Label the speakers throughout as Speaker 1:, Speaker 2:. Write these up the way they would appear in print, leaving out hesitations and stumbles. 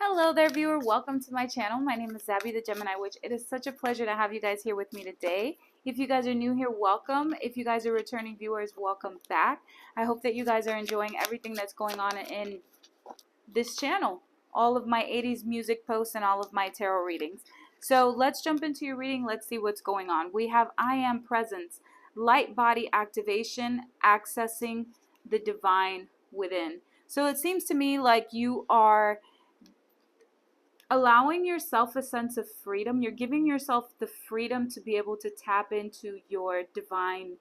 Speaker 1: Hello there, viewer. Welcome to my channel. My name is Xabethegeminiwitch. It is such a pleasure to have you guys here with me today. If you guys are new here, welcome. If you guys are returning viewers, welcome back. I hope that you guys are enjoying everything that's going on in this channel. All of my 80s music posts and all of my tarot readings. So let's jump into your reading. Let's see what's going on. We have I Am Presence, light body activation, accessing the divine within. So it seems to me like you are allowing yourself a sense of freedom. You're giving yourself the freedom to be able to tap into your divine,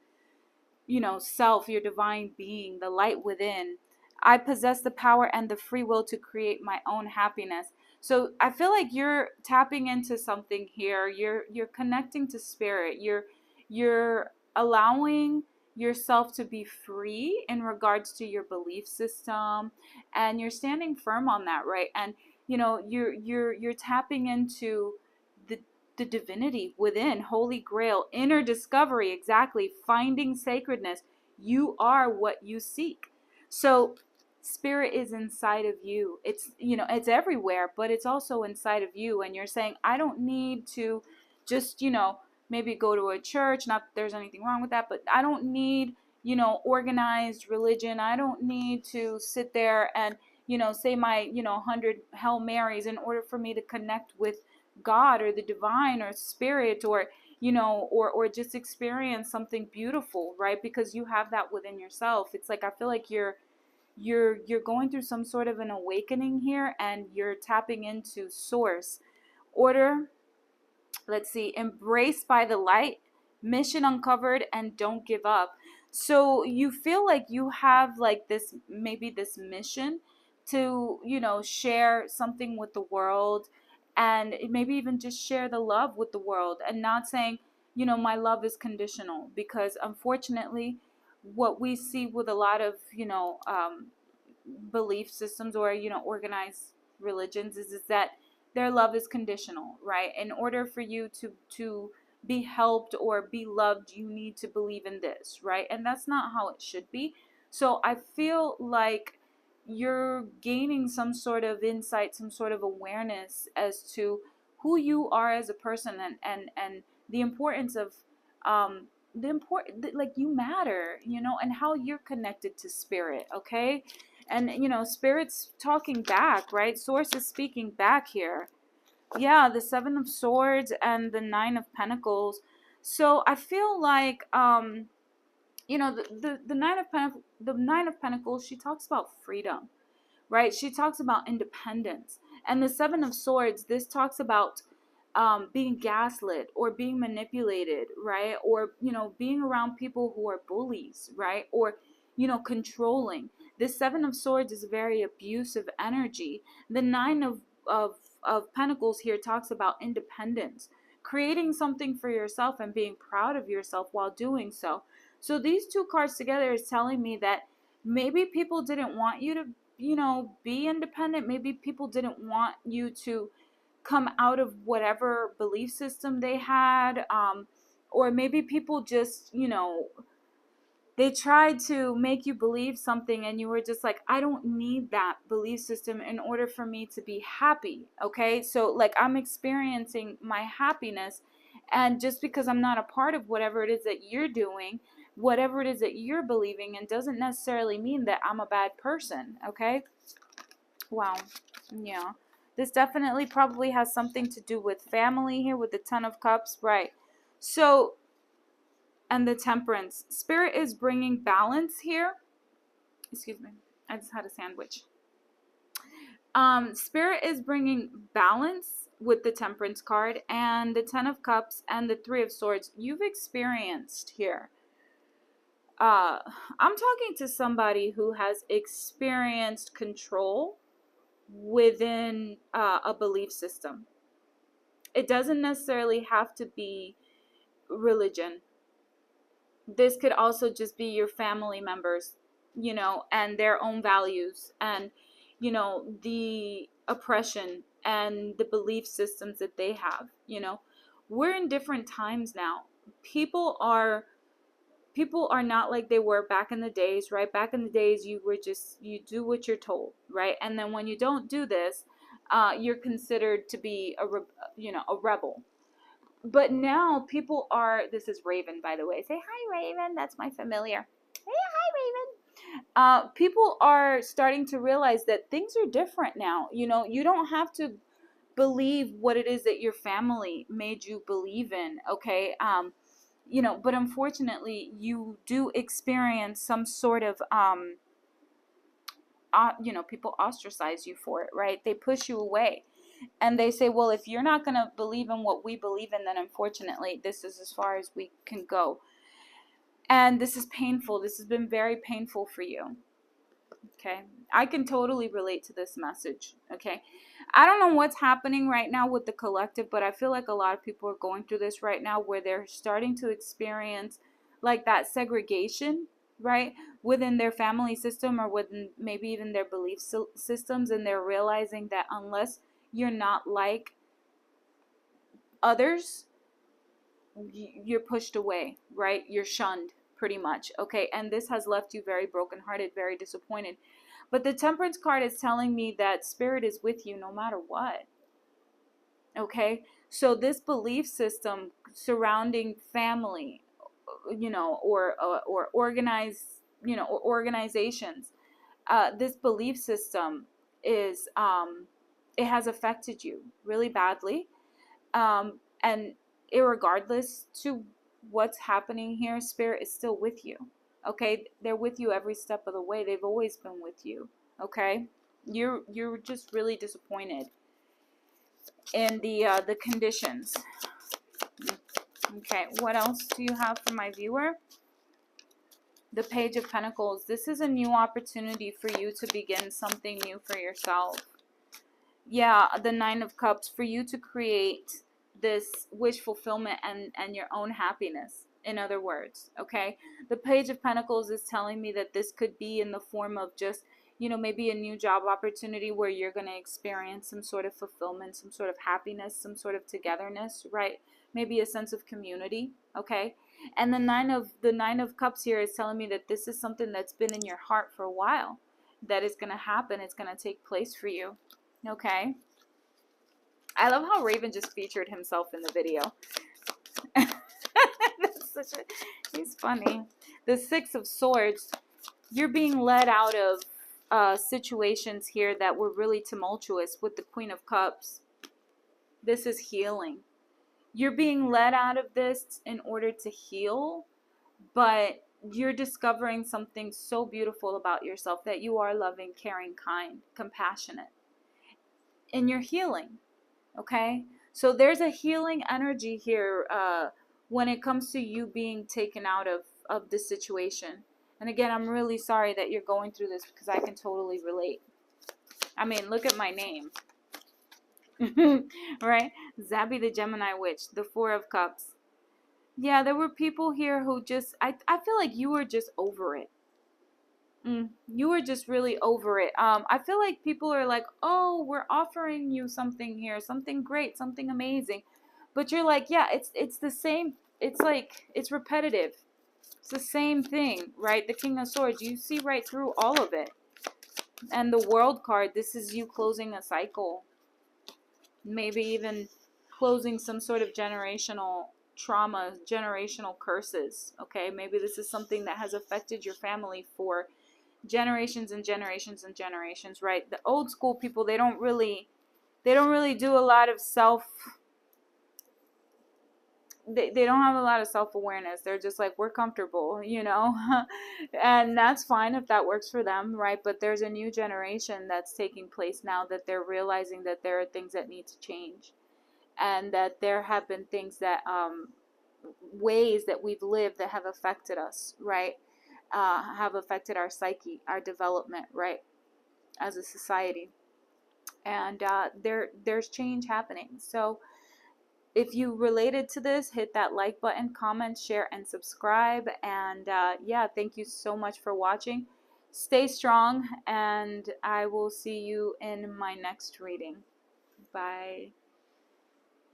Speaker 1: self, your divine being, the light within. I possess the power and the free will to create my own happiness. So I feel like you're tapping into something here. You're connecting to spirit. You're allowing yourself to be free in regards to your belief system, and you're standing firm on that, right? And you're tapping into the divinity within, holy grail, inner discovery, exactly, finding sacredness. You are what you seek. So spirit is inside of you. It's everywhere, but it's also inside of you. And you're saying, I don't need to just, maybe go to a church. Not that there's anything wrong with that, but I don't need, organized religion. I don't need to sit there and say my 100 Hail Marys in order for me to connect with God or the divine or spirit, or or just experience something beautiful, right? Because you have that within yourself. It's like I feel like you're going through some sort of an awakening here, and you're tapping into source. Order, let's see, embraced by the light, mission uncovered, and don't give up. So you feel like you have like this, maybe this mission to share something with the world, and maybe even just share the love with the world, and not saying my love is conditional. Because unfortunately, what we see with a lot of belief systems, or organized religions, is that their love is conditional, right? In order for you to be helped or be loved, you need to believe in this, right? And that's not how it should be. So I feel like you're gaining some sort of insight, some sort of awareness as to who you are as a person, and the importance of like you matter, and how you're connected to spirit, okay? And spirit's talking back, right? Source is speaking back here. Yeah, the Seven of Swords and the Nine of Pentacles. So I feel like the Nine of Pentacles, she talks about freedom, right? She talks about independence. And the Seven of Swords, this talks about being gaslit or being manipulated, right? Or being around people who are bullies, right? Or controlling. This Seven of Swords is a very abusive energy. The Nine of Pentacles here talks about independence, creating something for yourself and being proud of yourself while doing so. So these two cards together is telling me that maybe people didn't want you to be independent. Maybe people didn't want you to come out of whatever belief system they had, or maybe people just they tried to make you believe something, and you were just like, I don't need that belief system in order for me to be happy. Okay, so like I'm experiencing my happiness, and just because I'm not a part of whatever it is that you're doing, whatever it is that you're believing in, doesn't necessarily mean that I'm a bad person. Okay. Wow. Yeah. This definitely probably has something to do with family here with the Ten of Cups, right? So, and the Temperance. Spirit is bringing balance here. Excuse me. I just had a sandwich. Spirit is bringing balance with the Temperance card and the Ten of Cups and the Three of Swords. You've experienced here. I'm talking to somebody who has experienced control within a belief system. It doesn't necessarily have to be religion. This could also just be your family members, and their own values, and the oppression and the belief systems that they have. We're in different times now. People are not like they were back in the days, right? Back in the days, you do what you're told, right? And then when you don't do this, you're considered to be a rebel. But now people are, this is Raven, by the way. Say hi, Raven. That's my familiar. Hey, hi, Raven. People are starting to realize that things are different now. You don't have to believe what it is that your family made you believe in, okay? But unfortunately, you do experience some sort of, people ostracize you for it, right? They push you away. And they say, well, if you're not going to believe in what we believe in, then unfortunately, this is as far as we can go. And this is painful. This has been very painful for you. Okay. I can totally relate to this message. Okay. I don't know what's happening right now with the collective, but I feel like a lot of people are going through this right now where they're starting to experience like that segregation, right, within their family system or within maybe even their belief systems. And they're realizing that unless you're not like others, you're pushed away, right? You're shunned pretty much. Okay. And this has left you very brokenhearted, very disappointed. But the Temperance card is telling me that Spirit is with you no matter what. Okay. So this belief system surrounding family, or organized, or organizations, this belief system is, it has affected you really badly. And irregardless to what's happening here, Spirit is still with you. Okay, they're with you every step of the way. They've always been with you. Okay, you're just really disappointed in the conditions. Okay, what else do you have for my viewer? The Page of Pentacles. This is a new opportunity for you to begin something new for yourself. Yeah, the Nine of Cups, for you to create this wish fulfillment and your own happiness, in other words. Okay, the Page of Pentacles is telling me that this could be in the form of just, maybe a new job opportunity where you're going to experience some sort of fulfillment, some sort of happiness, some sort of togetherness, right? Maybe a sense of community. Okay, and the Nine of Cups here is telling me that this is something that's been in your heart for a while, that is going to happen. It's going to take place for you. Okay. I love how Raven just featured himself in the video. He's funny. The Six of Swords. You're being led out of situations here that were really tumultuous with the Queen of Cups. This is healing. You're being led out of this in order to heal, but you're discovering something so beautiful about yourself, that you are loving, caring, kind, compassionate. And you're healing. Okay, so there's a healing energy here when it comes to you being taken out of this situation. And again, I'm really sorry that you're going through this, because I can totally relate. I mean, look at my name. Right? Xabe the Gemini Witch, the Four of Cups. Yeah, there were people here who just, I feel like you were just over it. You were just really over it. I feel like people are like, oh, we're offering you something here, something great, something amazing. But you're like, yeah, it's the same. It's like, it's repetitive. It's the same thing, right? The King of Swords, you see right through all of it. And the World card, this is you closing a cycle. Maybe even closing some sort of generational trauma, generational curses. Okay, maybe this is something that has affected your family for generations and generations and generations, right? The old school people, they don't really do a lot of they don't have a lot of self-awareness. They're just like, we're comfortable, and that's fine if that works for them, right? But there's a new generation that's taking place now, that they're realizing that there are things that need to change, and that there have been things that ways that we've lived that have affected us, right? Have affected our psyche, our development, right, as a society. And there's change happening. So if you related to this, hit that like button, comment, share, and subscribe. And yeah, thank you so much for watching. Stay strong, and I will see you in my next reading. Bye.